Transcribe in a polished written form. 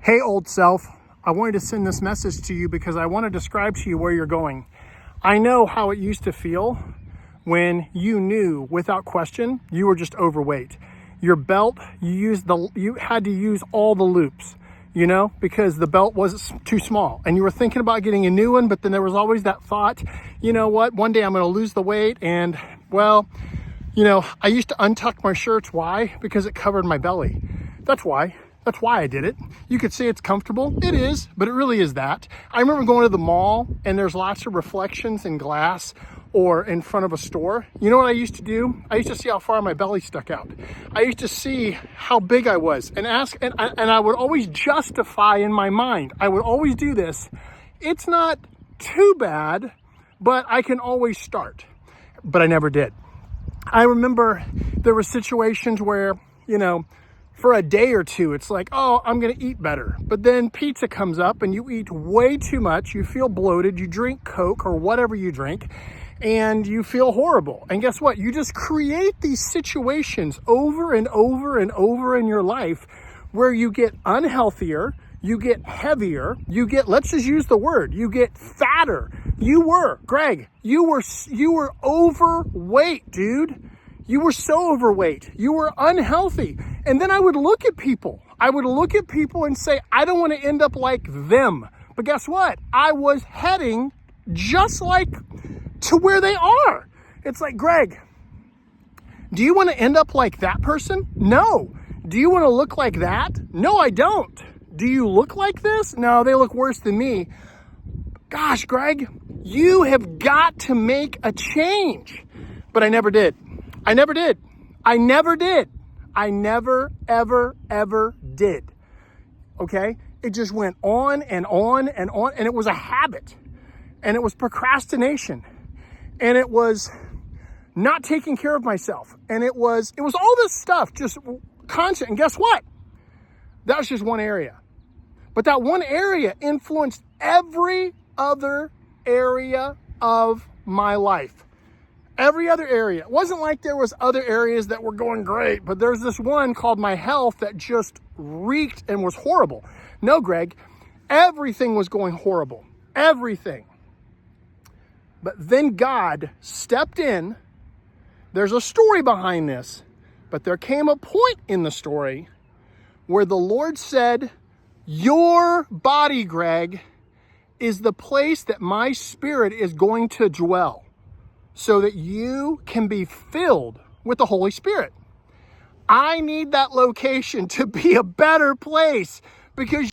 Hey, old self, I wanted to send this message to you because I want to describe to you where you're going. I know how it used to feel when you knew without question you were just overweight. Your belt, you had to use all the loops, because the belt was too small and you were thinking about getting a new one, but then there was always that thought, you know what, one day I'm going to lose the weight and I used to untuck my shirts. Why? Because it covered my belly. That's why I did it. You could say it's comfortable. It is, but it really is that. I remember going to the mall and there's lots of reflections in glass or in front of a store. You know what I used to do? I used to see how far my belly stuck out. I used to see how big I was and I would always justify in my mind. I would always do this. It's not too bad, but I can always start. But I never did. I remember there were situations where, for a day or two, it's like, oh, I'm going to eat better. But then pizza comes up and you eat way too much. You feel bloated. You drink Coke or whatever you drink and you feel horrible. And guess what? You just create these situations over and over and over in your life where you get unhealthier, you get heavier, let's just use the word, you get fatter. Greg, you were overweight, dude. You were so overweight. You were unhealthy. And then I would look at people. And say, I don't want to end up like them. But guess what? I was heading just like to where they are. It's like, Greg, do you want to end up like that person? No. Do you want to look like that? No, I don't. Do you look like this? No, they look worse than me. Gosh, Greg, you have got to make a change. But I never did. I never, ever did. Okay? It just went on and on and on. And it was a habit. And it was procrastination. And it was not taking care of myself. And it was all this stuff, just constant. And guess what? That was just one area. But that one area influenced every other area of my life. Every other area. It wasn't like there was other areas that were going great, but there's this one called my health that just reeked and was horrible. No, Greg, everything was going horrible. Everything. But then God stepped in. There's a story behind this, but there came a point in the story where the Lord said, your body, Greg, is the place that my spirit is going to dwell so that you can be filled with the Holy Spirit. I need that location to be a better place because